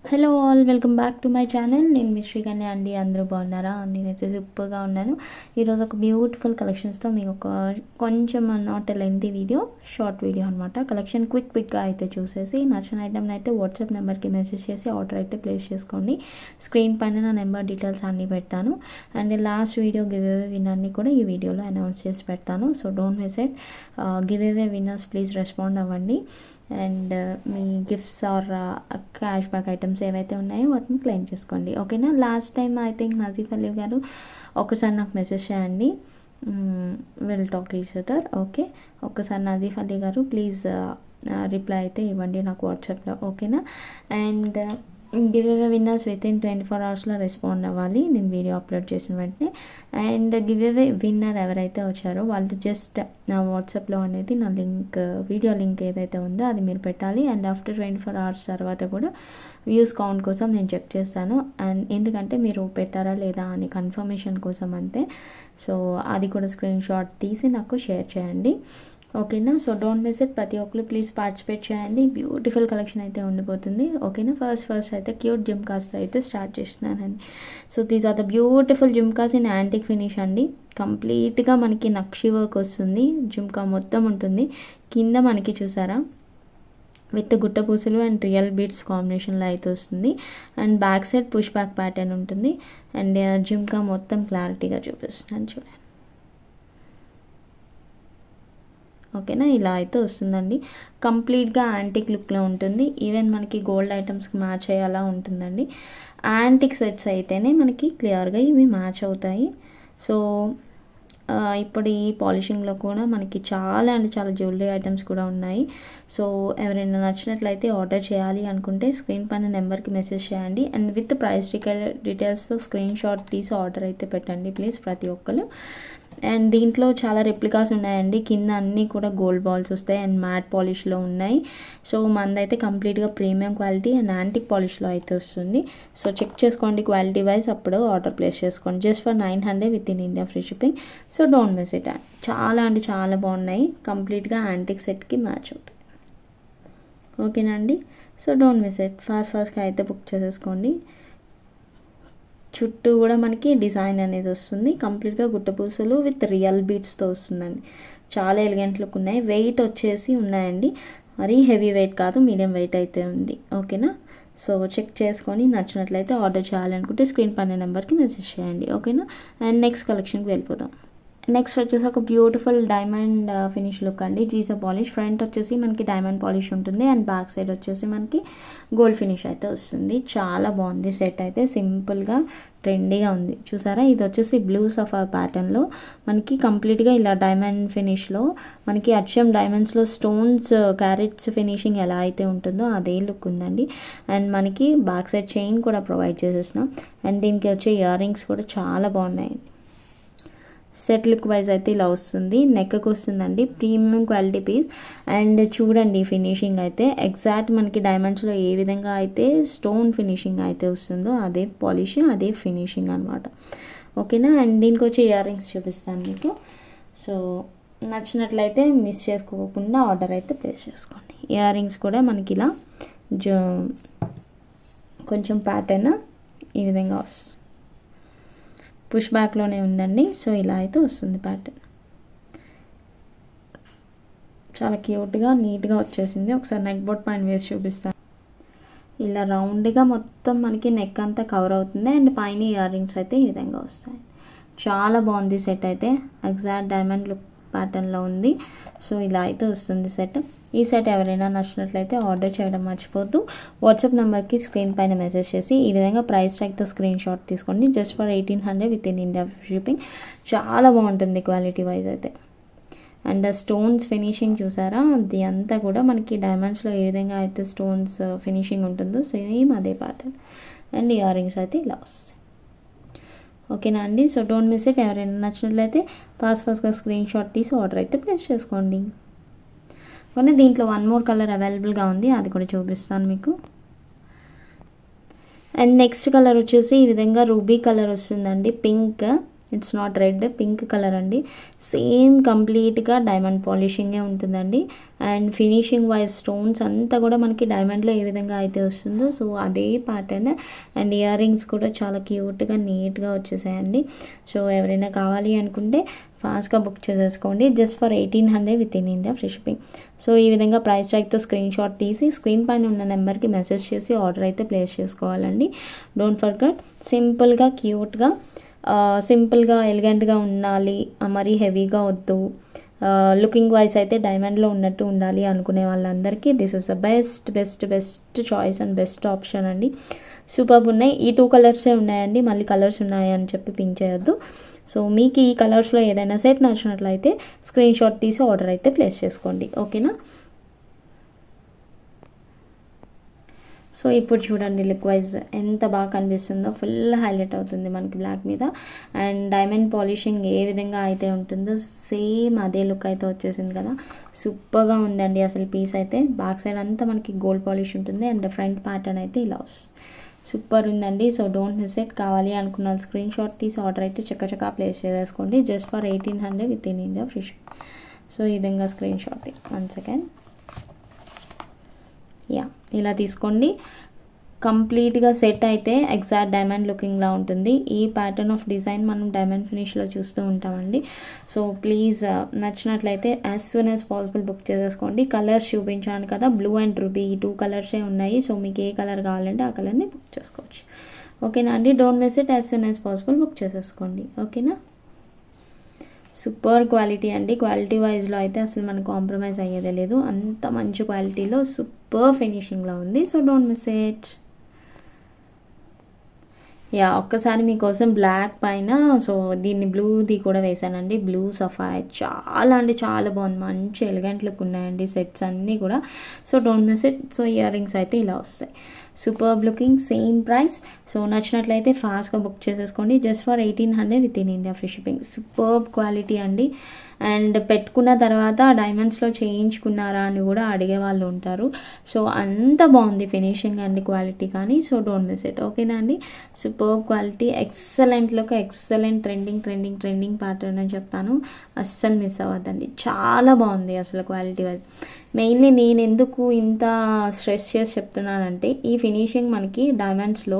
Hello all, welcome back to my channel. నేను మీ శ్రీకన్య అండి. అందరూ బాగున్నారా? నేనైతే సూపర్గా ఉన్నాను. ఈరోజు ఒక బ్యూటిఫుల్ కలెక్షన్స్తో మీకు కొంచెం not lengthy video, short video అనమాట. కలెక్షన్ క్విక్గా అయితే చూసేసి నచ్చిన ఐటమ్ని అయితే వాట్సాప్ నెంబర్కి మెసేజ్ చేసి ఆర్డర్ అయితే ప్లేస్ చేసుకోండి. స్క్రీన్ పైన నా నెంబర్ డీటెయిల్స్ అన్నీ పెడతాను. And last video give away విన్నర్ని కూడా ఈ వీడియోలో అనౌన్స్ చేసి పెడతాను. So don't miss it. Give away winners please respond అవ్వండి. అండ్ మీ gifts or cash back items ఏవైతే ఉన్నాయో వాటిని క్లెయిమ్ చేసుకోండి. ఓకేనా? Last time I think Najeef Ali గారు ఒకసారి నాకు మెసేజ్ చేయండి, will talk each other. Okay, ఒక్కసారి నజీఫ్ అలీ గారు ప్లీజ్ రిప్లై అయితే ఇవ్వండి నాకు వాట్సాప్లో. ఓకేనా? And give away winners with in 24 అవర్స్లో రెస్పాండ్ అవ్వాలి నేను వీడియో అప్లోడ్ చేసిన వెంటనే. అండ్ గివ్ అవే విన్నర్ ఎవరైతే వచ్చారో వాళ్ళు జస్ట్ నా వాట్సాప్లో అనేది నా లింక్, వీడియో లింక్ ఏదైతే ఉందో అది మీరు పెట్టాలి. అండ్ ఆఫ్టర్ 24 అవర్స్ తర్వాత కూడా వ్యూస్ కౌంట్ కోసం నేను చెక్ చేస్తాను. అండ్ ఎందుకంటే మీరు పెట్టారా లేదా అని కన్ఫర్మేషన్ కోసం అంతే. సో అది కూడా స్క్రీన్ షాట్ తీసి నాకు షేర్ చేయండి. ఓకేనా? So don't miss it. ప్రతి ఒక్కరు ప్లీజ్ పార్టిసిపేట్ చేయండి. బ్యూటిఫుల్ కలెక్షన్ అయితే ఉండిపోతుంది. ఓకేనా? ఫస్ట్ అయితే క్యూట్ జిమ్కాస్తో అయితే స్టార్ట్ చేస్తున్నానండి. So these are the beautiful jhumkas in antique finish అండి. కంప్లీట్గా మనకి నక్షి వర్క్ వస్తుంది. జిమ్కా మొత్తం ఉంటుంది. కింద మనకి చూసారా విత్ గుట్ట పూసలు అండ్ రియల్ బీడ్స్ కాంబినేషన్లో అయితే వస్తుంది. And back side push back pattern ఉంటుంది. అండ్ జిమ్కా మొత్తం క్లారిటీగా చూపిస్తున్నాను చూడండి. ఓకేనా? ఇలా అయితే వస్తుందండి. కంప్లీట్గా యాంటిక్ లుక్లో ఉంటుంది. ఈవెన్ మనకి గోల్డ్ ఐటమ్స్కి మ్యాచ్ అయ్యేలా ఉంటుందండి. యాంటిక్ సెట్స్ అయితేనే మనకి క్లియర్గా ఇవి మ్యాచ్ అవుతాయి. సో ఇప్పుడు ఈ పాలిషింగ్లో కూడా మనకి చాలా జ్యువెలరీ ఐటమ్స్ కూడా ఉన్నాయి. సో ఎవరైనా నచ్చినట్లయితే ఆర్డర్ చేయాలి అనుకుంటే స్క్రీన్ పైన నెంబర్కి మెసేజ్ చేయండి. అండ్ విత్ ప్రైస్ డీటెయిల్స్తో స్క్రీన్ షాట్ తీసి ఆర్డర్ అయితే పెట్టండి ప్లీజ్ ప్రతి ఒక్కరు. అండ్ దీంట్లో చాలా రెప్లికాస్ ఉన్నాయండి. కింద అన్నీ కూడా గోల్డ్ బాల్స్ వస్తాయి అండ్ మ్యాట్ పాలిష్లో ఉన్నాయి. సో మనదైతే కంప్లీట్గా ప్రీమియం క్వాలిటీ అండ్ యాంటిక్ పాలిష్లో అయితే వస్తుంది. సో చెక్ చేసుకోండి క్వాలిటీ వైజ్, అప్పుడు ఆర్డర్ ప్లేస్ చేసుకోండి. Just for 900 with in India free shipping. So don't miss it. చాలా బాగున్నాయి. కంప్లీట్గా యాంటిక్ సెట్కి మ్యాచ్ అవుతాయి. ఓకేనా అండి? So don't miss it. ఫాస్ట్గా అయితే బుక్ చేసేసుకోండి. చుట్టూ కూడా మనకి డిజైన్ అనేది వస్తుంది. కంప్లీట్గా గుట్టపూసలు విత్ రియల్ బీడ్స్తో వస్తుందండి. చాలా ఎలిగెంట్ లుక్ ఉన్నాయి. వెయిట్ వచ్చేసి ఉన్నాయండి. మరీ హెవీ వెయిట్ కాదు, మీడియం వెయిట్ అయితే ఉంది. ఓకేనా? సో చెక్ చేసుకొని నచ్చినట్లయితే ఆర్డర్ చేయాలనుకుంటే స్క్రీన్ పైన నెంబర్కి మెసేజ్ చేయండి. ఓకేనా? అండ్ నెక్స్ట్ కలెక్షన్కి వెళ్ళిపోదాం. నెక్స్ట్ వచ్చేసి ఒక బ్యూటిఫుల్ డైమండ్ ఫినిష్ లుక్ అండి. జీజా పాలిష్. ఫ్రంట్ వచ్చేసి మనకి డైమండ్ పాలిష్ ఉంటుంది అండ్ బ్యాక్ సైడ్ వచ్చేసి మనకి గోల్డ్ ఫినిష్ అయితే వస్తుంది. చాలా బాగుంది సెట్ అయితే. సింపుల్గా ట్రెండీగా ఉంది. చూసారా? ఇది వచ్చేసి బ్లూ సఫా ప్యాటర్న్లో మనకి కంప్లీట్గా ఇలా డైమండ్ ఫినిష్లో మనకి అచ్చం డైమండ్స్లో స్టోన్స్ క్యారెట్స్ ఫినిషింగ్ ఎలా అయితే ఉంటుందో అదే లుక్ ఉందండి. అండ్ మనకి బ్యాక్ సైడ్ చైన్ కూడా ప్రొవైడ్ చేసేసినాం. అండ్ దీనికి వచ్చే ఇయర్ రింగ్స్ కూడా చాలా బాగున్నాయండి. సెట్ లుక్ వైజ్ అయితే ఇలా వస్తుంది. నెక్కి వస్తుందండి. Premium quality piece. అండ్ చూడండి ఫినిషింగ్ అయితే ఎగ్జాక్ట్ మనకి డైమండ్స్లో ఏ విధంగా అయితే స్టోన్ ఫినిషింగ్ అయితే వస్తుందో అదే పాలిష్, అదే ఫినిషింగ్ అనమాట. ఓకేనా? అండ్ దీనికి వచ్చే ఇయర్ రింగ్స్ చూపిస్తాను మీకు. సో నచ్చినట్లయితే మిస్ చేసుకోకుండా ఆర్డర్ అయితే ప్లేస్ చేసుకోండి. ఇయర్ రింగ్స్ కూడా మనకి ఇలా కొంచెం ప్యాటర్న్ ఈ విధంగా వస్తుంది. పుష్ బ్యాక్లోనే ఉందండి. సో ఇలా అయితే వస్తుంది ప్యాటర్న్. చాలా క్యూట్గా నీట్గా వచ్చేసింది. ఒకసారి నెక్ బోట్ పైన వేసి చూపిస్తాను. ఇలా రౌండ్గా మొత్తం మనకి నెక్ అంతా కవర్ అవుతుంది. అండ్ పైన ఇయర్ రింగ్స్ అయితే ఈ విధంగా వస్తాయి. చాలా బాగుంది సెట్ అయితే. ఎగ్జాక్ట్ డైమండ్ లుక్ ప్యాటర్న్లో ఉంది. సో ఇలా అయితే వస్తుంది సెట్. ఈ సెట్ ఎవరైనా నచ్చినట్లయితే ఆర్డర్ చేయడం మర్చిపోద్దు. వాట్సాప్ నెంబర్కి స్క్రీన్ పైన మెసేజ్ చేసి ఈ విధంగా ప్రైస్ ట్యాగ్తో స్క్రీన్ షాట్ తీసుకోండి. Just for 1800 with in India shipping. చాలా బాగుంటుంది క్వాలిటీ వైజ్ అయితే. అండ్ స్టోన్స్ ఫినిషింగ్ చూసారా? అది అంతా కూడా మనకి డైమండ్స్లో ఏ విధంగా అయితే స్టోన్స్ ఫినిషింగ్ ఉంటుందో సేమ్ అదే ప్యాటర్న్. అండ్ ఇయర్ రింగ్స్ అయితే ఇలా వస్తాయి. ఓకేనా అండి? So don't miss it. ఎవరైనా నచ్చినట్లయితే ఫాస్ట్గా స్క్రీన్ షాట్ తీసి ఆర్డర్ అయితే ప్లేస్ చేసుకోండి. కానీ దీంట్లో 1 more కలర్ అవైలబుల్గా ఉంది, అది కూడా చూపిస్తాను మీకు. అండ్ నెక్స్ట్ కలర్ వచ్చేసి ఈ విధంగా రూబీ కలర్ వస్తుందండి. Pink it's not red, pink colour అండి. సేమ్ కంప్లీట్గా డైమండ్ పాలిషింగే ఉంటుందండి. అండ్ ఫినిషింగ్ వైజ్ స్టోన్స్ అంతా కూడా మనకి డైమండ్లో ఏ విధంగా అయితే వస్తుందో సో అదే ప్యాటర్న్. అండ్ ఇయర్ రింగ్స్ కూడా చాలా క్యూట్గా నీట్గా వచ్చేసాయండి. సో ఎవరైనా కావాలి అనుకుంటే ఫాస్ట్గా బుక్ చేసేసుకోండి. Just for 1800 with in India free shipping. So ఈ విధంగా ప్రైస్ ట్యాగ్తో స్క్రీన్ షాట్ తీసి స్క్రీన్ పైన ఉన్న నెంబర్కి మెసేజ్ చేసి ఆర్డర్ అయితే ప్లేస్ చేసుకోవాలండి. డోంట్ ఫర్గెట్, సింపుల్గా క్యూట్గా సింపుల్గా ఎలిగెంట్గా ఉండాలి, మరీ హెవీగా వద్దు, లుకింగ్ వైజ్ అయితే డైమండ్లో ఉన్నట్టు ఉండాలి అనుకునే వాళ్ళందరికీ this is the best best best choice and best option అండి. సూపర్బ్ ఉన్నాయి. ఈ 2 కలర్సే ఉన్నాయండి, మళ్ళీ కలర్స్ ఉన్నాయి అని చెప్పి పింక్ చేయొద్దు. సో మీకు ఈ కలర్స్లో ఏదైనా సెట్ నచ్చినట్లయితే స్క్రీన్ షాట్ తీసి ఆర్డర్ అయితే ప్లేస్ చేసుకోండి. ఓకేనా? సో ఇప్పుడు చూడండి లుక్ వైజ్ ఎంత బాగా కనిపిస్తుందో, ఫుల్ హైలైట్ అవుతుంది మనకి బ్లాక్ మీద. అండ్ డైమండ్ పాలిషింగ్ ఏ విధంగా అయితే ఉంటుందో సేమ్ అదే లుక్ అయితే వచ్చేసింది కదా. సూపర్గా ఉందండి అసలు పీస్ అయితే. బ్యాక్ సైడ్ అంతా మనకి గోల్డ్ పాలిష్ ఉంటుంది అండ్ ఫ్రంట్ ప్యాటర్న్ అయితే ఇలా వస్తుంది. సూపర్ ఉందండి. So don't miss it. కావాలి అనుకున్న స్క్రీన్ షాట్ తీసి ఆర్డర్ అయితే చక్కచక్క ప్లేస్ చేసుకోండి. Just for 1800 with in India free ship. So ఈ విధంగా స్క్రీన్ షాట్ 1 సెకండ్ ఇలా తీసుకోండి. కంప్లీట్గా సెట్ అయితే ఎగ్జాక్ట్ డైమండ్ లుకింగ్లా ఉంటుంది. ఈ ప్యాటర్న్ ఆఫ్ డిజైన్ మనం డైమండ్ ఫినిష్లో చూస్తూ ఉంటామండి. సో ప్లీజ్ నచ్చినట్లయితే as soon as possible book చేసేసుకోండి. కలర్స్ చూపించాను కదా, బ్లూ అండ్ రూబీ, ఈ 2 కలర్సే ఉన్నాయి. సో మీకు ఏ కలర్ కావాలంటే ఆ కలర్ని బుక్ చేసుకోవచ్చు. ఓకేనా అండి? Don't miss it. As soon as possible book చేసేసుకోండి. ఓకేనా? సూపర్ క్వాలిటీ అండి. క్వాలిటీ వైజ్లో అయితే అసలు మనకు కాంప్రమైజ్ అయ్యేదే లేదు. అంత మంచి క్వాలిటీలో సూపర్ ఫినిషింగ్లో ఉంది. So don't miss it. ఒక్కసారి మీకోసం బ్లాక్ పైన సో దీన్ని బ్లూది కూడా వేసానండి. బ్లూ సఫైర్ చాలా అంటే చాలా బాగుంది. మంచి ఎలిగెంట్ లుక్ ఉన్నాయండి సెట్స్ అన్నీ కూడా. So don't miss it. So ear rings అయితే ఇలా వస్తాయి. Superb looking, same price. So నచ్చినట్లయితే ఫాస్ట్గా బుక్ చేసేసుకోండి. Just for 1800 with in India free shipping. Superb quality అండి. అండ్ పెట్టుకున్న తర్వాత డైమండ్స్లో చేయించుకున్నారా అని కూడా అడిగే వాళ్ళు ఉంటారు. సో అంత బాగుంది ఫినిషింగ్ అండ్ క్వాలిటీ కానీ. So don't miss it. ఓకేనా అండి? సూపర్బ్ క్వాలిటీ, ఎక్సలెంట్లోకి ఎక్సలెంట్ ట్రెండింగ్ ప్యాటర్న్ అని చెప్తాను. అస్సలు మిస్ అవ్వద్దండి. చాలా బాగుంది అసలు క్వాలిటీ వైజ్. మెయిన్లీ నేను ఎందుకు ఇంత స్ట్రెస్ చేసి చెప్తున్నానంటే ఈ ఫినిషింగ్ మనకి డైమండ్స్లో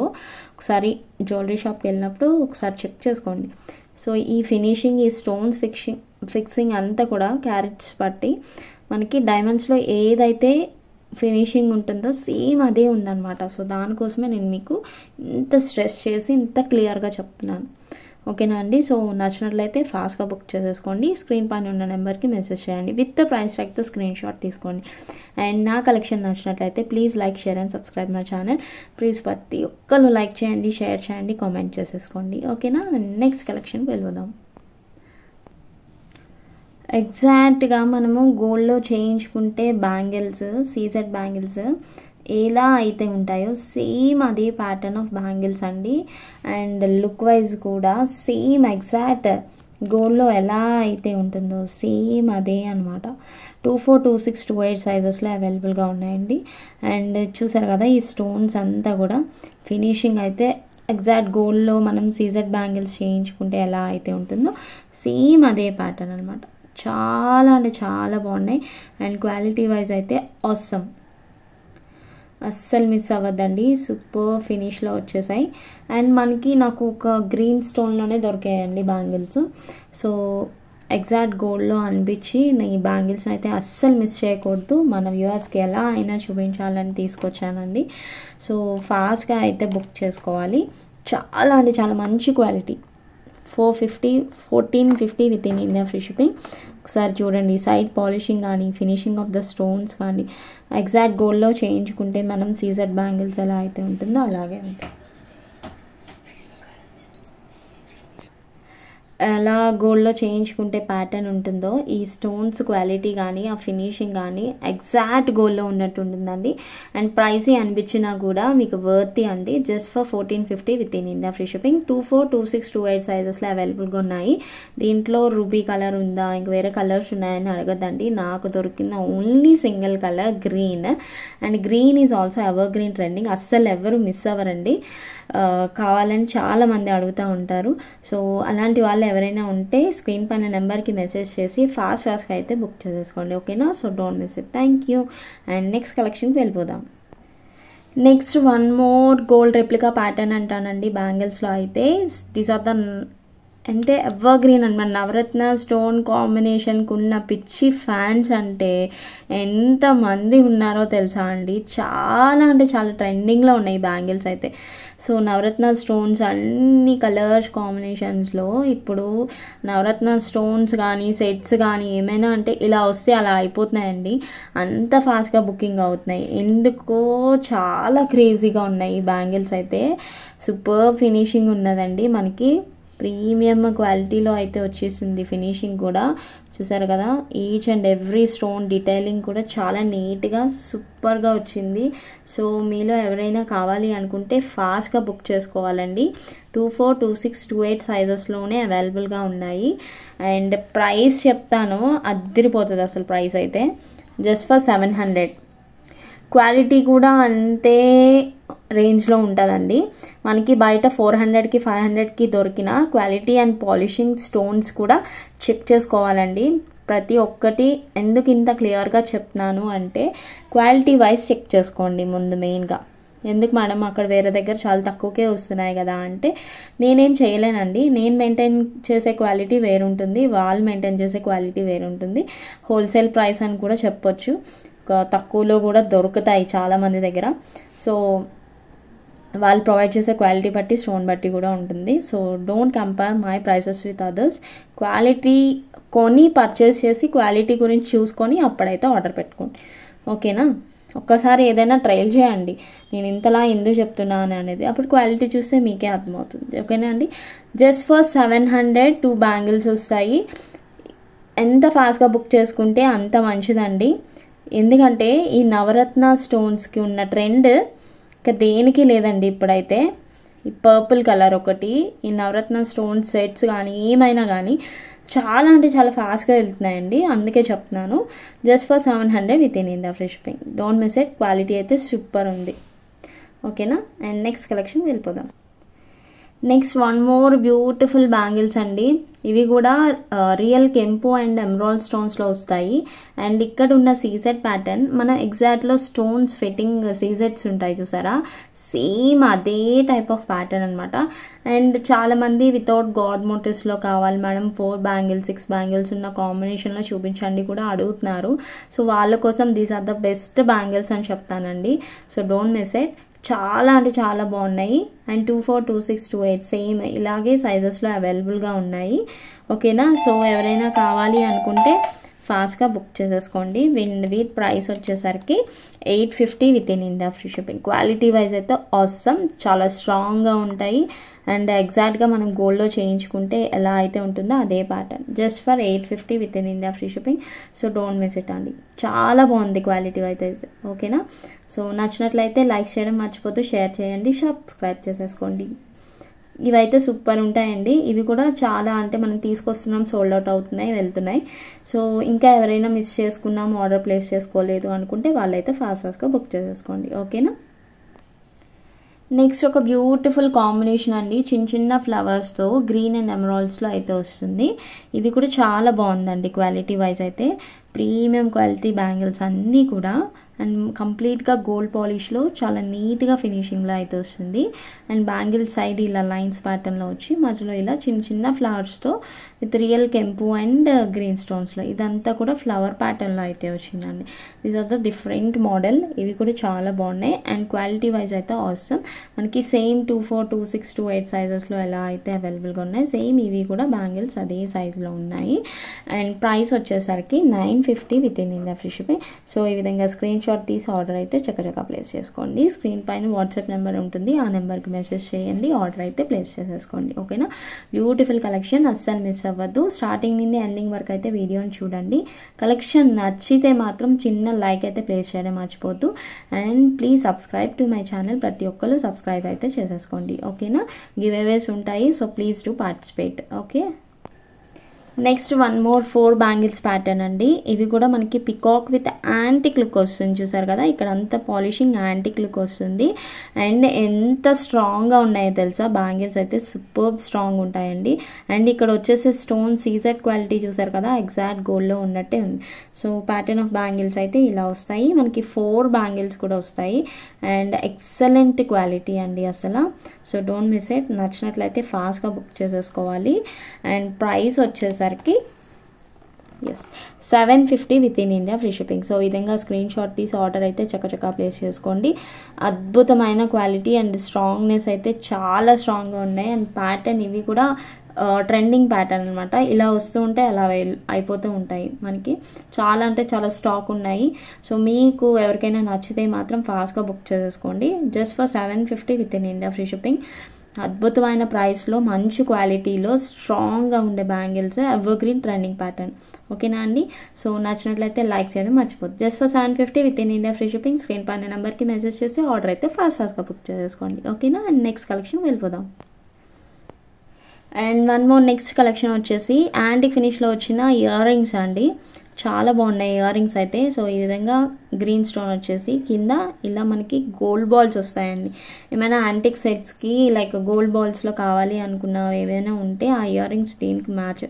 ఒకసారి జ్యువెలరీ షాప్కి వెళ్ళినప్పుడు ఒకసారి చెక్ చేసుకోండి. సో ఈ ఫినిషింగ్, ఈ స్టోన్స్ ఫిక్సింగ్ అంతా కూడా క్యారెట్స్ బట్టి మనకి డైమండ్స్లో ఏదైతే ఫినిషింగ్ ఉంటుందో సేమ్ అదే ఉందన్నమాట. సో దానికోసమే నేను మీకు ఇంత స్ట్రెస్ చేసి ఇంత క్లియర్గా చెప్తున్నాను. ఓకేనా అండి? సో నచ్చినట్లయితే ఫాస్ట్గా బుక్ చేసేసుకోండి. స్క్రీన్ పైన ఉన్న నెంబర్కి మెసేజ్ చేయండి. విత్ ప్రైస్ ట్యాగ్తో స్క్రీన్ షాట్ తీసుకోండి. అండ్ నా కలెక్షన్ నచ్చినట్లయితే please like, share and subscribe my channel. Please ప్రతి ఒక్కరు లైక్ చేయండి, షేర్ చేయండి, కామెంట్ చేసేసుకోండి. ఓకేనా? నెక్స్ట్ కలెక్షన్కి వెళ్ళిపోదాం. ఎగ్జాక్ట్గా మనము గోల్డ్లో చేయించుకుంటే బ్యాంగిల్స్, సీజెడ్ బ్యాంగిల్స్ ఎలా అయితే ఉంటాయో సేమ్ అదే ప్యాటర్న్ ఆఫ్ బ్యాంగిల్స్ అండి. అండ్ లుక్ వైజ్ కూడా సేమ్ ఎగ్జాక్ట్ గోల్డ్లో ఎలా అయితే ఉంటుందో సేమ్ అదే అనమాట. 24, 26, 28 సైజెస్లో అవైలబుల్గా ఉన్నాయండి. అండ్ చూసారు కదా ఈ స్టోన్స్ అంతా కూడా ఫినిషింగ్ అయితే ఎగ్జాక్ట్ గోల్డ్లో మనం సీజెడ్ బ్యాంగిల్స్ చేయించుకుంటే ఎలా అయితే ఉంటుందో సేమ్ అదే ప్యాటర్న్ అనమాట. చాలా అంటే చాలా బాగున్నాయి. అండ్ క్వాలిటీ వైజ్ అయితే ఆసమ్, అస్సలు మిస్ అవ్వద్దండి. సూపర్ ఫినిష్లో వచ్చేసాయి. అండ్ మనకి నాకు ఒక గ్రీన్ స్టోన్లోనే దొరికాయండి బ్యాంగిల్స్. సో ఎగ్జాక్ట్ గోల్డ్లో అనిపించి ఈ బ్యాంగిల్స్ అయితే అస్సలు మిస్ చేయకూడదు. మన వ్యూవర్స్కి ఎలా అయినా చూపించాలని తీసుకొచ్చానండి. సో ఫాస్ట్గా అయితే బుక్ చేసుకోవాలి. చాలా అంటే చాలా మంచి quality. 1450 with in India free shipping. ఒకసారి చూడండి సైడ్ పాలిషింగ్ కానీ ఫినిషింగ్ ఆఫ్ ద స్టోన్స్ కానీ ఎగ్జాక్ట్ గోల్డ్లో చేయించుకుంటే మనం సీజెడ్ బ్యాంగిల్స్ ఎలా అయితే ఉంటుందో అలాగే ఉంటాయి. ఎలా గోల్డ్లో చేయించుకుంటే ప్యాటర్న్ ఉంటుందో ఈ స్టోన్స్ క్వాలిటీ కానీ ఆ ఫినిషింగ్ కానీ ఎగ్జాక్ట్ గోల్డ్లో ఉన్నట్టు ఉంటుందండి. అండ్ ప్రైసీ అనిపించినా కూడా మీకు వర్తీ అండి. Just for 1450 with in India free shipping. 24, 26, 28 సైజెస్లో అవైలబుల్గా ఉన్నాయి. దీంట్లో రూబీ కలర్ ఉందా, ఇంక వేరే కలర్స్ ఉన్నాయని అడగద్దండి. నాకు దొరికిన only single colour green. And green is also ever green trending. అస్సలు ఎవరు మిస్ అవ్వరండి. కావాలని చాలామంది అడుగుతూ ఉంటారు. సో అలాంటి వాళ్ళు వాళ్ళు ఎవరైనా ఉంటే స్క్రీన్ పైన నెంబర్కి మెసేజ్ చేసి ఫాస్ట్గా అయితే బుక్ చేసేసుకోండి. ఓకేనా? So don't miss it. Thank you. And next కలెక్షన్కి వెళ్ళిపోదాం. Next one more gold replica pattern అంటానండి బ్యాంగిల్స్లో అయితే. దీస్ ఆర్ ద అంటే ఎవర్ గ్రీన్ అనమాట. నవరత్న స్టోన్ కాంబినేషన్కి ఉన్న పిచ్చి ఫ్యాన్స్ అంటే ఎంతమంది ఉన్నారో తెలుసా అండి. చాలా అంటే చాలా ట్రెండింగ్లో ఉన్నాయి బ్యాంగిల్స్ అయితే. సో నవరత్న స్టోన్స్ అన్ని కలర్స్ కాంబినేషన్స్లో ఇప్పుడు నవరత్న స్టోన్స్ కానీ సెట్స్ కానీ ఏమైనా అంటే ఇలా వస్తే అలా అయిపోతున్నాయండి. అంత ఫాస్ట్గా బుకింగ్ అవుతున్నాయి. ఎందుకో చాలా క్రేజీగా ఉన్నాయి ఈ బ్యాంగిల్స్ అయితే. సూపర్ ఫినిషింగ్ ఉన్నదండి. మనకి ప్రీమియం క్వాలిటీలో అయితే వచ్చేసింది ఫినిషింగ్ కూడా. చూసారు కదా, each and every stone detailing కూడా చాలా నీట్గా సూపర్గా వచ్చింది. సో మీలో ఎవరైనా కావాలి అనుకుంటే ఫాస్ట్గా బుక్ చేసుకోవాలండి. 24, 26, 28 సైజెస్లోనే అవైలబుల్గా ఉన్నాయి. అండ్ ప్రైస్ చెప్తాను, అద్దరిపోతుంది అసలు ప్రైస్ అయితే. Just for 700. క్వాలిటీ కూడా అంతే రేంజ్లో ఉంటుందండి. మనకి బయట 400కి 500కి దొరికిన క్వాలిటీ అండ్ పాలిషింగ్ స్టోన్స్ కూడా చెక్ చేసుకోవాలండి. ప్రతి ఒక్కటి ఎందుకు ఇంత క్లియర్గా చెప్తున్నాను అంటే క్వాలిటీ వైజ్ చెక్ చేసుకోండి ముందు మెయిన్గా. ఎందుకు మేడం అక్కడ వేరే దగ్గర చాలా తక్కువకే వస్తున్నాయి కదా అంటే నేనేం చేయలేనండి. నేను మెయింటైన్ చేసే క్వాలిటీ వేరుంటుంది, వాళ్ళు మెయింటైన్ చేసే క్వాలిటీ వేరుంటుంది. హోల్సేల్ ప్రైస్ అని కూడా చెప్పొచ్చు. తక్కువలో కూడా దొరుకుతాయి చాలామంది దగ్గర. సో వాళ్ళు ప్రొవైడ్ చేసే క్వాలిటీ బట్టి స్టోన్ బట్టి కూడా ఉంటుంది. So don't compare my prices with others. Quality కొని పర్చేస్ చేసి క్వాలిటీ గురించి చూసుకొని అప్పుడైతే ఆర్డర్ పెట్టుకోండి. ఓకేనా? ఒక్కసారి ఏదైనా ట్రయల్ చేయండి, నేను ఇంతలా ఎందుకు చెప్తున్నాను అనేది. అప్పుడు క్వాలిటీ చూస్తే మీకే అర్థమవుతుంది. ఓకేనా అండి? జస్ట్ ఫర్ 700 2 బ్యాంగిల్స్ వస్తాయి. ఎంత ఫాస్ట్గా బుక్ చేసుకుంటే అంత మంచిదండి. ఎందుకంటే ఈ నవరత్న స్టోన్స్కి ఉన్న ట్రెండ్ ఇక దేనికి లేదండి ఇప్పుడైతే. ఈ పర్పుల్ కలర్ ఒకటి, ఈ నవరత్న స్టోన్ సెట్స్ కానీ ఏమైనా కానీ చాలా అంటే చాలా ఫాస్ట్గా వెళ్తున్నాయండి. అందుకే చెప్తున్నాను. Just for 700 with in India free shipping. Don't miss it. Quality అయితే సూపర్ ఉంది. ఓకేనా? అండ్ నెక్స్ట్ కలెక్షన్ వెళ్ళిపోదాం. Next one more beautiful bangles అండి. ఇవి కూడా రియల్ కెంపు అండ్ ఎమరాల్డ్ స్టోన్స్లో వస్తాయి. అండ్ ఇక్కడ ఉన్న సీజెడ్ ప్యాటర్న్ మన ఎగ్జాక్ట్లో స్టోన్స్ ఫిట్టింగ్ సీజెడ్స్ ఉంటాయి చూసారా, సేమ్ అదే టైప్ ఆఫ్ ప్యాటర్న్ అనమాట. అండ్ చాలామంది వితౌట్ గాడ్ మోటివ్స్లో కావాలి మేడం, 4 బ్యాంగిల్స్ 6 బ్యాంగిల్స్ ఉన్న కాంబినేషన్లో చూపించండి కూడా అడుగుతున్నారు. సో వాళ్ళ కోసం these are the best bangles అని చెప్తానండి. So don't miss it. చాలా అంటే చాలా బాగున్నాయి. అండ్ 24, 26, 28 సేమ్ ఇలాగే సైజెస్లో అవైలబుల్గా ఉన్నాయి. ఓకేనా? సో ఎవరైనా కావాలి అనుకుంటే ఫాస్ట్గా బుక్ చేసేసుకోండి. వీటి ప్రైస్ వచ్చేసరికి 850 with in India free shipping. Quality wise అయితే ఆసమ్, చాలా స్ట్రాంగ్గా ఉంటాయి. అండ్ ఎగ్జాక్ట్గా మనం గోల్డ్లో చేయించుకుంటే ఎలా అయితే ఉంటుందో అదే pattern. Just for 850 with in India free shipping. So don't miss it అండి. చాలా బాగుంది క్వాలిటీ అయితే. ఓకేనా? సో నచ్చినట్లయితే లైక్ చేయడం మర్చిపోతూ షేర్ చేయండి, సబ్స్క్రైబ్ చేసేసుకోండి. ఇవైతే సూపర్ ఉంటాయండి. ఇవి కూడా చాలా అంటే మనం తీసుకొస్తున్నాం, సోల్డ్ అవుట్ అవుతున్నాయి, వెళ్తున్నాయి. సో ఇంకా ఎవరైనా మిస్ చేసుకున్నాం, ఆర్డర్ ప్లేస్ చేసుకోలేదు అనుకుంటే వాళ్ళైతే ఫాస్ట్గా బుక్ చేసేసుకోండి. ఓకేనా? నెక్స్ట్ ఒక బ్యూటిఫుల్ కాంబినేషన్ అండి. చిన్న చిన్న ఫ్లవర్స్తో గ్రీన్ అండ్ ఎమరాల్డ్స్లో అయితే వస్తుంది. ఇది కూడా చాలా బాగుందండి క్వాలిటీ వైజ్ అయితే. ప్రీమియం క్వాలిటీ బ్యాంగిల్స్ అన్నీ కూడా. అండ్ కంప్లీట్గా గోల్డ్ పాలిష్లో చాలా నీట్గా ఫినిషింగ్లో అయితే వస్తుంది. అండ్ బ్యాంగిల్ సైడ్ ఇలా లైన్స్ ప్యాటర్న్లో వచ్చి మధ్యలో ఇలా చిన్న చిన్న ఫ్లవర్స్తో విత్ రియల్ కెంపు అండ్ గ్రీన్ స్టోన్స్లో ఇదంతా కూడా ఫ్లవర్ ప్యాటర్న్లో అయితే వచ్చిందండి. These are the different model. ఇవి కూడా చాలా బాగున్నాయి. అండ్ క్వాలిటీ వైజ్ అయితే అవసరం. మనకి సేమ్ 24, 26, 28 సైజెస్లో ఎలా అయితే అవైలబుల్గా ఉన్నాయి, సేమ్ ఇవి కూడా బ్యాంగిల్స్ అదే సైజులో ఉన్నాయి. అండ్ ప్రైస్ వచ్చేసరికి 950 with in India free shipping. So ఈ విధంగా స్క్రీన్ షాట్ తీసి ఆర్డర్ అయితే చక్కగా ప్లేస్ చేసుకోండి. స్క్రీన్ పైన వాట్సాప్ నెంబర్ ఉంటుంది, ఆ నెంబర్కి మెసేజ్ చేయండి, ఆర్డర్ అయితే ప్లేస్ చేసేసుకోండి. ఓకేనా? బ్యూటిఫుల్ కలెక్షన్, అస్సలు మిస్ అవ్వద్దు. స్టార్టింగ్ నుండి ఎండింగ్ వరకు అయితే వీడియోని చూడండి. కలెక్షన్ నచ్చితే మాత్రం చిన్న లైక్ అయితే ప్లేస్ చేయడం మర్చిపోద్దు. And please subscribe to my channel. ప్రతి ఒక్కరు సబ్స్క్రైబ్ అయితే చేసేసుకోండి. ఓకేనా? గివ్ అవేస్ ఉంటాయి. So please do participate. Okay? Next one more 4 bangles pattern అండి. ఇవి కూడా మనకి పికాక్ విత్ యాంటిక్ లుక్ వస్తుంది. చూసారు కదా, ఇక్కడ అంతా పాలిషింగ్ యాంటిక్ లుక్ వస్తుంది. అండ్ ఎంత స్ట్రాంగ్గా ఉన్నాయో తెలుసా, బ్యాంగిల్స్ అయితే సూపర్ స్ట్రాంగ్ ఉంటాయండి. అండ్ ఇక్కడ వచ్చేసి స్టోన్ సీజెడ్ క్వాలిటీ చూసారు కదా, ఎగ్జాక్ట్ గోల్డ్లో ఉన్నట్టే ఉంది. సో ప్యాటర్న్ ఆఫ్ బ్యాంగిల్స్ అయితే ఇలా వస్తాయి. మనకి 4 బ్యాంగిల్స్ కూడా వస్తాయి. అండ్ ఎక్సలెంట్ క్వాలిటీ అండి అసలు. So don't miss it. నచ్చినట్లయితే ఫాస్ట్గా బుక్ చేసేసుకోవాలి. అండ్ ప్రైస్ వచ్చేసరికి 750 within India free shipping. So ఈ విధంగా స్క్రీన్ షాట్ తీసి ఆర్డర్ అయితే చక్కచక్క ప్లేస్ చేసుకోండి. అద్భుతమైన క్వాలిటీ అండ్ స్ట్రాంగ్నెస్ అయితే చాలా స్ట్రాంగ్గా ఉన్నాయి. అండ్ ప్యాటర్న్ ఇవి కూడా ట్రెండింగ్ ప్యాటర్న్ అనమాట. ఇలా వస్తూ ఉంటే అలా అయిపోతూ ఉంటాయి. మనకి చాలా అంటే చాలా స్టాక్ ఉన్నాయి. సో మీకు ఎవరికైనా నచ్చితే మాత్రం ఫాస్ట్గా బుక్ చేసేసుకోండి. Just for 750 within India free shipping. అద్భుతమైన ప్రైస్లో మంచి క్వాలిటీలో స్ట్రాంగ్గా ఉండే bangles, evergreen trending pattern. ఓకేనా అండి. సో నచ్చినట్లయితే లైక్ చేయడం మర్చిపోద్దు. Just for 750 within India free shipping. Screen పైన నెంబర్కి మెసేజ్ చేసి ఆర్డర్ అయితే ఫాస్ట్గా బుక్ చేసేసుకోండి. ఓకేనా. అండ్ నెక్స్ట్ కలెక్షన్ వెళ్ళిపోదాం. And one more next collection వచ్చేసి యాంటిక్ ఫినిష్లో వచ్చిన ఇయర్ రింగ్స్ అండి. చాలా బాగున్నాయి ఇయర్ రింగ్స్ అయితే. సో ఈ విధంగా గ్రీన్ స్టోన్ వచ్చేసి కింద ఇలా మనకి గోల్డ్ బాల్స్ వస్తాయండి. ఏమైనా యాంటిక్ సెట్స్కి లైక్ గోల్డ్ బాల్స్లో కావాలి అనుకున్న ఏవైనా ఉంటే ఆ ఇయర్ రింగ్స్ దీనికి మ్యాచ్,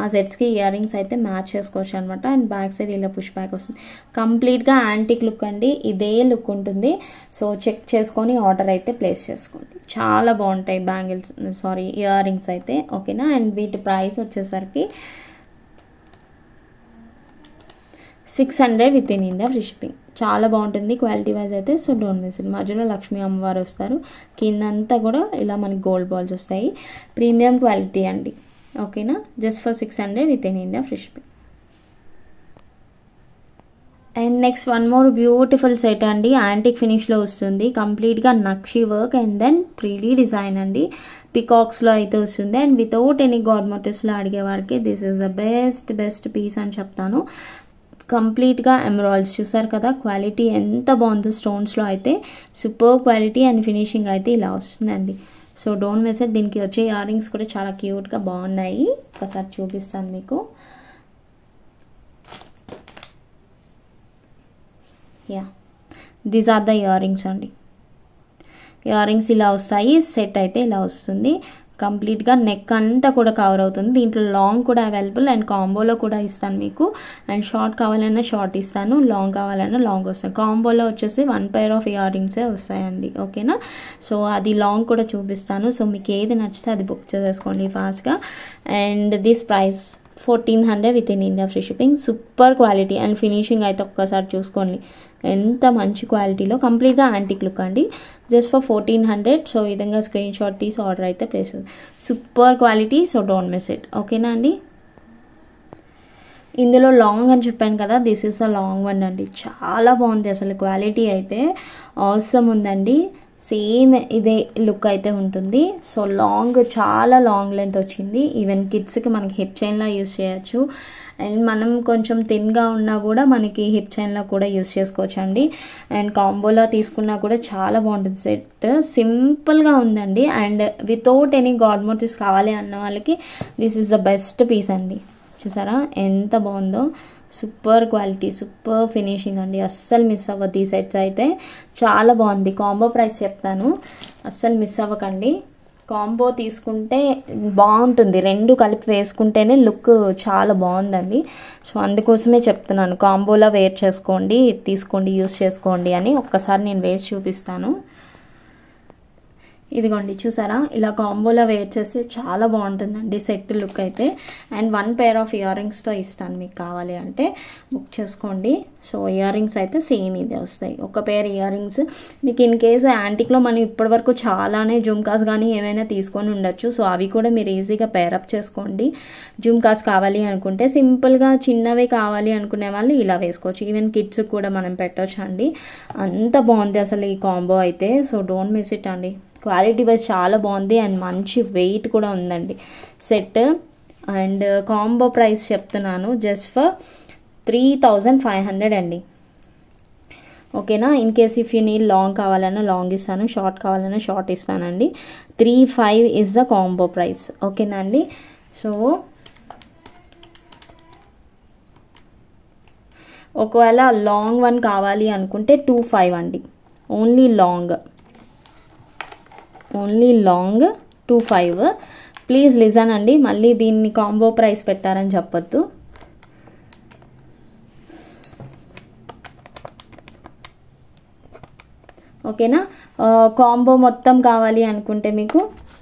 ఆ సెట్స్కి ఇయర్ రింగ్స్ అయితే మ్యాచ్ చేసుకోవచ్చు అనమాట. అండ్ బ్యాక్ సైడ్ ఇలా పుష్ బ్యాక్ వస్తుంది. కంప్లీట్గా యాంటిక్ లుక్ అండి. ఇదే లుక్ ఉంటుంది. సో చెక్ చేసుకొని ఆర్డర్ అయితే ప్లేస్ చేసుకోండి. చాలా బాగుంటాయి బ్యాంగిల్స్, ఇయర్ రింగ్స్ అయితే. ఓకేనా. అండ్ వీటి ప్రైస్ వచ్చేసరికి 600 within India free shipping. చాలా బాగుంటుంది క్వాలిటీ వైజ్ అయితే. So don't miss it. మధ్యలో లక్ష్మీ అమ్మవారు వస్తారు. కిందంతా కూడా ఇలా మనకి గోల్డ్ బాల్స్ వస్తాయి. ప్రీమియం క్వాలిటీ అండి. ఓకేనా. Just for 600 within India free shipping. And next one more beautiful set అండి. యాంటిక్ ఫినిష్లో వస్తుంది. కంప్లీట్గా nakshi work and then 3D design అండి. పికాక్స్లో అయితే వస్తుంది. అండ్ వితౌట్ ఎనీ గాడ్ మోటివ్స్లో అడిగే వారికి this is the best piece అని చెప్తాను. కంప్లీట్గా ఎమరాల్డ్స్ చూసారు కదా, క్వాలిటీ ఎంత బాగుందో. స్టోన్స్లో అయితే సూపర్ క్వాలిటీ అండ్ ఫినిషింగ్ అయితే ఇలా వస్తుందండి. So don't miss it. దీనికి వచ్చే ఇయర్ రింగ్స్ కూడా చాలా క్యూట్గా బాగున్నాయి. ఒకసారి చూపిస్తాను మీకు. These are the earrings అండి. ఇయర్ రింగ్స్ ఇలా వస్తాయి. సెట్ అయితే ఇలా వస్తుంది. కంప్లీట్గా నెక్ అంతా కూడా కవర్ అవుతుంది. దీంట్లో లాంగ్ కూడా అవైలబుల్ అండ్ కాంబోలో కూడా ఇస్తాను మీకు. అండ్ షార్ట్ కావాలన్నా షార్ట్ ఇస్తాను, లాంగ్ కావాలన్నా లాంగ్ వస్తాయి. కాంబోలో వచ్చేసి 1 పెయిర్ ఆఫ్ ఇయర్ రింగ్సే వస్తాయండి. ఓకేనా. సో అది లాంగ్ కూడా చూపిస్తాను. సో మీకు ఏది నచ్చితే అది బుక్ చేసేసుకోండి ఫాస్ట్గా. And this price 1400 with in India free shipping. Super quality and finishing అయితే ఒక్కసారి చూసుకోండి. ఎంత మంచి క్వాలిటీలో కంప్లీట్గా యాంటిక్ లుక్ అండి. Just for 1400. సో ఈ విధంగా స్క్రీన్ షాట్ తీసి ఆర్డర్ అయితే place. Super quality. So don't miss it. ఓకేనా అండి. ఇందులో లాంగ్ అని చెప్పాను కదా, this is the long one అండి. చాలా బాగుంది అసలు. క్వాలిటీ అయితే అవసరం ఉందండి. సేమ్ ఇదే లుక్ అయితే ఉంటుంది. సో లాంగ్, చాలా లాంగ్ లెంత్ వచ్చింది. ఈవెన్ కిడ్స్కి మనకి హిప్ చైన్లా యూస్ చేయొచ్చు. అండ్ మనం కొంచెం థిన్గా ఉన్నా కూడా మనకి హిప్ చైన్లో కూడా యూస్ చేసుకోవచ్చు అండి. అండ్ కాంబోలో తీసుకున్నా కూడా చాలా బాగుంటుంది సెట్. సింపుల్గా ఉందండి. And without any god motifs కావాలి అన్న వాళ్ళకి this is the best piece అండి. చూసారా ఎంత బాగుందో. సూపర్ క్వాలిటీ, సూపర్ ఫినిషింగ్ అండి. అస్సలు మిస్ అవ్వద్దు. ఈ సెట్స్ అయితే చాలా బాగుంది. కాంబో ప్రైస్ చెప్తాను, అస్సలు మిస్ అవ్వకండి. కాంబో తీసుకుంటే బాగుంటుంది. రెండు కలిపి వేసుకుంటేనే లుక్ చాలా బాగుందండి. సో అందుకోసమే చెప్తున్నాను, కాంబోలో వేర్ చేసుకోండి, తీసుకోండి, యూస్ చేసుకోండి అని. ఒక్కసారి నేను వేసి చూపిస్తాను. ఇదిగోండి చూసారా, ఇలా కాంబోలో వేర్ చేస్తే చాలా బాగుంటుందండి సెట్ లుక్ అయితే. అండ్ 1 పెయిర్ ఆఫ్ ఇయర్ రింగ్స్తో ఇస్తాను, మీకు కావాలి అంటే బుక్ చేసుకోండి. సో ఇయర్ రింగ్స్ అయితే సేమ్ ఇదే వస్తాయి. ఒక పెయిర్ ఇయర్ రింగ్స్ మీకు ఇన్ కేసు యాంటిక్లో మనం ఇప్పటివరకు చాలానే జుమ్కాస్ కానీ ఏమైనా తీసుకొని ఉండొచ్చు. సో అవి కూడా మీరు ఈజీగా పేరప్ చేసుకోండి. జుమ్కాస్ కావాలి అనుకుంటే, సింపుల్గా చిన్నవే కావాలి అనుకునే వాళ్ళు ఇలా వేసుకోవచ్చు. ఈవెన్ కిడ్స్కి కూడా మనం పెట్టవచ్చు అండి. అంత బాగుంది అసలు ఈ కాంబో అయితే. సో డోంట్ మిస్ ఇట్ అండి. క్వాలిటీ వైజ్ చాలా బాగుంది అండ్ మంచి వెయిట్ కూడా ఉందండి సెట్. అండ్ కాంబో ప్రైస్ చెప్తున్నాను, జస్ట్ ఫర్ 3500 అండి. ఓకేనా. In case if you need long కావాలన్నా లాంగ్ ఇస్తాను, షార్ట్ కావాలన్నా షార్ట్ ఇస్తానండి. 35 ఇస్ ద కాంబో ప్రైస్. ఓకేనా అండి. సో ఒకవేళ లాంగ్ వన్ కావాలి అనుకుంటే 25 అండి. Only long 25. ప్లీజ్ లిజన్ అండి, మళ్ళీ దీన్ని కాంబో ప్రైస్ పెట్టారని చెప్పొద్దు. ఓకేనా. కాంబో మొత్తం కావాలి అనుకుంటే మీకు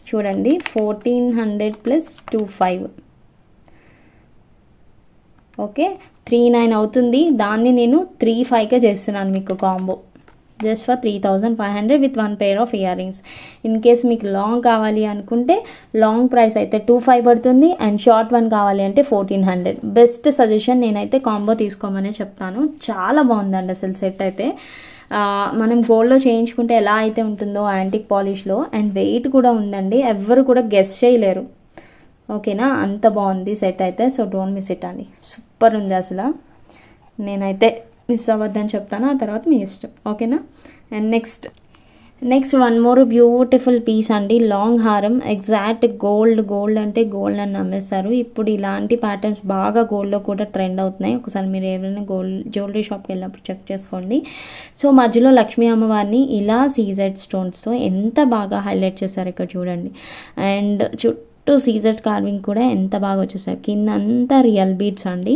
చూడండి 1400 ప్లస్ 25, ఓకే 39 అవుతుంది. దాన్ని నేను 35కే చేస్తున్నాను మీకు combo, just for 3500 with 1 pair of ear rings. In case మీకు లాంగ్ కావాలి అనుకుంటే లాంగ్ ప్రైస్ అయితే 25 పడుతుంది, అండ్ షార్ట్ వన్ కావాలి అంటే 1400. బెస్ట్ సజెషన్, నేనైతే కాంబో తీసుకోమనే చెప్తాను. చాలా బాగుందండి అసలు సెట్ అయితే. మనం గోల్డ్లో చేయించుకుంటే ఎలా అయితే ఉంటుందో యాంటిక్ పాలిష్లో, అండ్ వెయిట్ కూడా ఉందండి, ఎవ్వరు కూడా గెస్ చేయలేరు. ఓకేనా, అంత బాగుంది సెట్ అయితే. సో డోంట్ మిస్ ఇట్ అండి, సూపర్ ఉంది అసలు. నేనైతే మిస్ అవ్వద్దని చెప్తాను, ఆ తర్వాత మీ ఇష్టం. ఓకేనా. And next one more beautiful piece అండి, లాంగ్ హారం. ఎగ్జాక్ట్ గోల్డ్ అంటే గోల్డ్ అని నమ్మేస్తారు. ఇప్పుడు ఇలాంటి ప్యాటర్న్స్ బాగా గోల్డ్లో కూడా ట్రెండ్ అవుతున్నాయి. ఒకసారి మీరు ఏమైనా గోల్డ్ జ్యువెలరీ షాప్కి వెళ్ళినప్పుడు చెక్ చేసుకోండి. సో మధ్యలో లక్ష్మీ అమ్మవారిని ఇలా సీజెడ్ స్టోన్స్తో ఎంత బాగా హైలైట్ చేశారు ఇక్కడ చూడండి. అండ్ సీజెడ్ కార్వింగ్ కూడా ఎంత బాగా వచ్చేసాయి. కింద అంతా రియల్ బీడ్స్ అండి.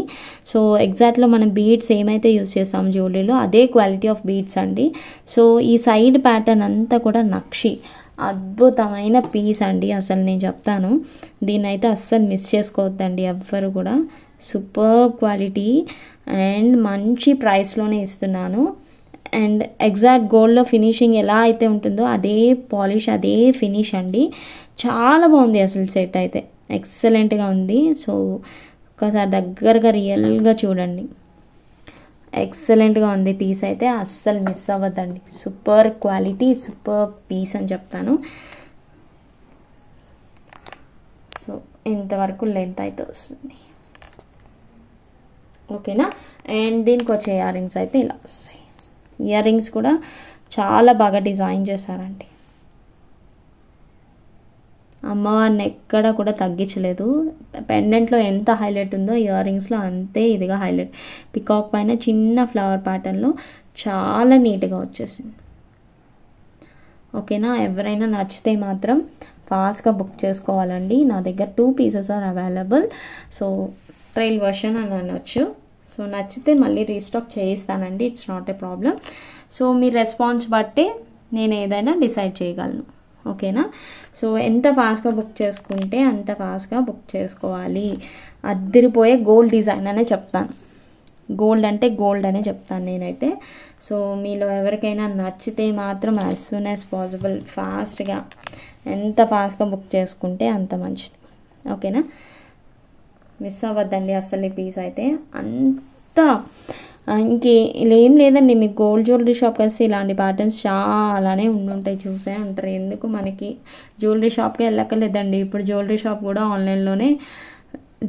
సో ఎగ్జాక్ట్లో మనం బీడ్స్ ఏమైతే యూజ్ చేస్తాం జ్యువెలరీలో అదే క్వాలిటీ ఆఫ్ బీడ్స్ అండి. సో ఈ సైడ్ ప్యాటర్న్ అంతా కూడా నక్షి, అద్భుతమైన పీస్ అండి. అసలు నేను చెప్తాను, దీన్ని అయితే అస్సలు మిస్ చేసుకోవద్దండి ఎవ్వరు కూడా. సూపర్ క్వాలిటీ అండ్ మంచి ప్రైస్లోనే ఇస్తున్నాను. అండ్ ఎగ్జాక్ట్ గోల్డ్లో ఫినిషింగ్ ఎలా అయితే ఉంటుందో అదే పాలిష్, అదే ఫినిష్ అండి. చాలా బాగుంది అసలు సెట్ అయితే, ఎక్సలెంట్గా ఉంది. సో ఒకసారి దగ్గరగా రియల్గా చూడండి, ఎక్సలెంట్గా ఉంది పీస్ అయితే, అస్సలు మిస్ అవ్వద్దండి. సూపర్ క్వాలిటీ, సూపర్ పీస్ అని చెప్తాను. సో ఇంతవరకు లెంత్ అయితే వస్తుంది. ఓకేనా. అండ్ దీనికి వచ్చే ఇయర్ రింగ్స్ అయితే ఇలా వస్తాయి. ఇయర్ రింగ్స్ కూడా చాలా బాగా డిజైన్ చేశారండి. అమ్మవారిని ఎక్కడ కూడా తగ్గించలేదు. పెండెంట్లో ఎంత హైలైట్ ఉందో ఇయర్ రింగ్స్లో అంతే ఇదిగా హైలైట్. పికాక్ పైన చిన్న ఫ్లవర్ ప్యాటర్న్లో చాలా నీట్గా వచ్చేసింది. ఓకేనా. ఎవరైనా నచ్చితే మాత్రం ఫాస్ట్గా బుక్ చేసుకోవాలండి. నా దగ్గర 2 pieces are available. So trial version అని అనొచ్చు. సో నచ్చితే మళ్ళీ రీస్టాక్ చేయిస్తానండి, it's not a problem. So మీ రెస్పాన్స్ బట్టే నేను ఏదైనా డిసైడ్ చేయగలను. ఓకేనా. సో ఎంత ఫాస్ట్గా బుక్ చేసుకుంటే అంత ఫాస్ట్గా బుక్ చేసుకోవాలి. అద్దరిపోయే గోల్డ్ డిజైన్ అనే చెప్తాను, గోల్డ్ అంటే గోల్డ్ అనే చెప్తాను నేనైతే. సో మీలో ఎవరికైనా నచ్చితే మాత్రం యాజ్ సూన్ యాజ్ పాసిబుల్ ఫాస్ట్గా, ఎంత ఫాస్ట్గా బుక్ చేసుకుంటే అంత మంచిది. ఓకేనా. మిస్ అవ్వద్దండి అసలు ఈ పీస్ అయితే. అంత ఇంకేం లేదండి, మీకు గోల్డ్ జ్యువెలరీ షాప్కి వస్తే ఇలాంటి ప్యాటర్న్స్ చాలానే ఉండుంటాయి, చూసే ఉంటారు. ఎందుకు మనకి జ్యువెలరీ షాప్కి వెళ్ళక్కర్లేదండి. ఇప్పుడు జ్యువెలరీ షాప్ కూడా ఆన్లైన్లోనే,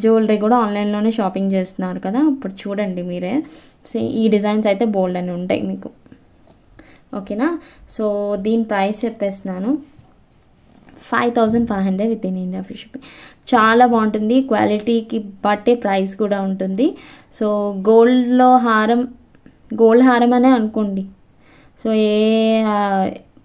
జ్యువెలరీ కూడా ఆన్లైన్లోనే షాపింగ్ చేస్తున్నారు కదా. ఇప్పుడు చూడండి మీరే, సో ఈ డిజైన్స్ అయితే బోల్డ్ అని ఉంటాయి మీకు. ఓకేనా. సో దీని ప్రైస్ చెప్పేస్తున్నాను, 5500 with in India free shipping. చాలా బాగుంటుంది, క్వాలిటీకి బట్టే ప్రైస్ కూడా ఉంటుంది. సో గోల్డ్ హారం అనే అనుకోండి. సో ఏ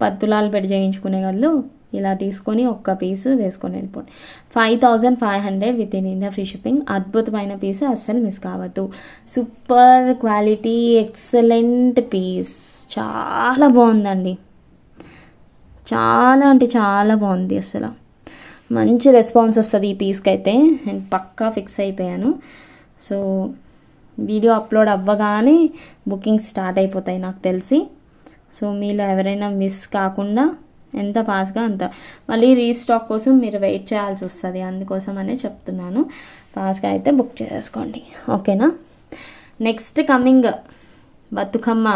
10 తులాలు పెట్టి చేయించుకునే వాళ్ళు ఇలా తీసుకొని ఒక్క పీసు వేసుకొని వెళ్ళిపోండి. 5500 with in India free shipping. అద్భుతమైన పీస్, అస్సలు మిస్ కావద్దు. సూపర్ క్వాలిటీ, ఎక్సలెంట్ పీస్, చాలా బాగుందండి. చాలా అంటే చాలా బాగుంది అసలు. మంచి రెస్పాన్స్ వస్తుంది ఈ పీస్కి అయితే, నేను పక్కా ఫిక్స్ అయిపోయాను. సో వీడియో అప్లోడ్ అవ్వగానే బుకింగ్స్ స్టార్ట్ అయిపోతాయి నాకు తెలిసి. సో మీలో ఎవరైనా మిస్ కాకుండా ఎంత ఫాస్ట్గా అంత, మళ్ళీ రీస్టాక్ కోసం మీరు వెయిట్ చేయాల్సి వస్తుంది, అందుకోసం అనే చెప్తున్నాను. ఫాస్ట్గా అయితే బుక్ చేసుకోండి. ఓకేనా. Next coming Bathukamma,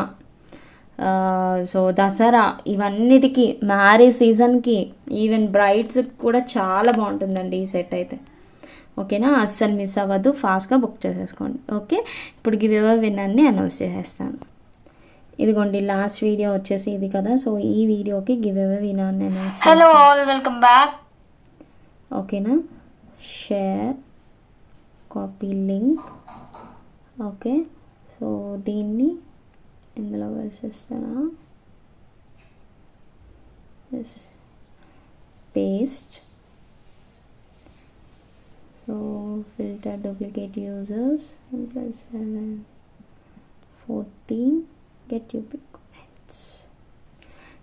so Dasara, ఇవన్నిటికీ మ్యారేజ్ సీజన్కి, ఈవెన్ బ్రైడ్స్కి కూడా చాలా బాగుంటుందండి ఈ సెట్ అయితే. ఓకేనా. అస్సలు మిస్ అవ్వద్దు, ఫాస్ట్గా బుక్ చేసేసుకోండి. ఓకే. ఇప్పుడు గివ్ అవే విన్నర్ని అనౌన్స్ చేసేస్తాను. ఇదిగోండి లాస్ట్ వీడియో వచ్చేసి ఇది కదా. సో ఈ వీడియోకి గివ్ అవే విన్నర్ని announce. Hello all, welcome back. ఓకేనా. Share, copy link. Okay. So దీన్ని ఇందులో వేసేస్తాను. Paste. So filter duplicate users +7 14 get unique comments.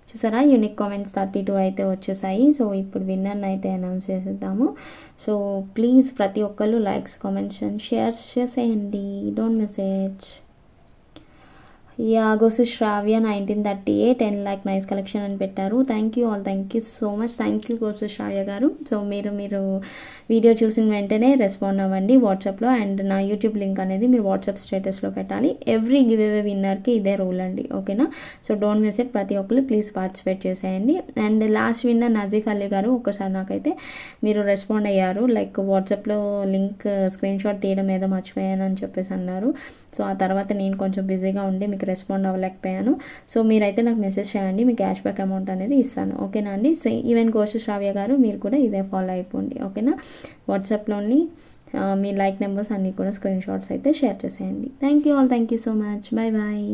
చూసారా, యూనిక్ కామెంట్స్ 32 అయితే వచ్చేసాయి. సో ఇప్పుడు విన్నర్ని అయితే అనౌన్స్ చేసేద్దాము. సో ప్లీజ్ ప్రతి ఒక్కళ్ళు లైక్స్, కామెంట్స్ అండ్ షేర్స్ చేసేయండి. Don't miss it. goes to Shravya 1938 10 lakh nice collection అని పెట్టారు. Thank you all, thank you so much. Thank you goes to Shravya గారు. సో మీరు వీడియో చూసిన వెంటనే రెస్పాండ్ అవ్వండి వాట్సాప్లో, అండ్ నా యూట్యూబ్ లింక్ అనేది మీరు వాట్సాప్ స్టేటస్లో పెట్టాలి. ఎవ్రీ గివ్ అవే విన్నర్కి ఇదే రూల్ అండి, ఓకేనా? So don't miss it. ప్రతి ఒక్కరు ప్లీజ్ పార్టిసిపేట్ చేసేయండి. అండ్ లాస్ట్ విన్నర్ నజీఫ్ అలీ గారు, ఒకసారి నాకైతే మీరు రెస్పాండ్ అయ్యారు, లైక్ వాట్సాప్లో లింక్ స్క్రీన్ షాట్ తీయడం ఏదో మర్చిపోయాను అని చెప్పేసి అన్నారు. సో ఆ తర్వాత నేను కొంచెం బిజీగా ఉండి మీకు రెస్పాండ్ అవ్వలేకపోయాను. సో మీరైతే నాకు మెసేజ్ చేయండి, మీ క్యాష్ బ్యాక్ అమౌంట్ అనేది ఇస్తాను, ఓకేనా అండి? సో ఈవెన్ goes to శ్రావ్య గారు, మీరు కూడా ఇదే ఫాలో అయిపోండి, ఓకేనా? వాట్సాప్లోని మీ లైక్ నెంబర్స్ అన్నీ కూడా స్క్రీన్ షాట్స్ అయితే షేర్ చేసేయండి. Thank you all, thank you so much. Bye bye.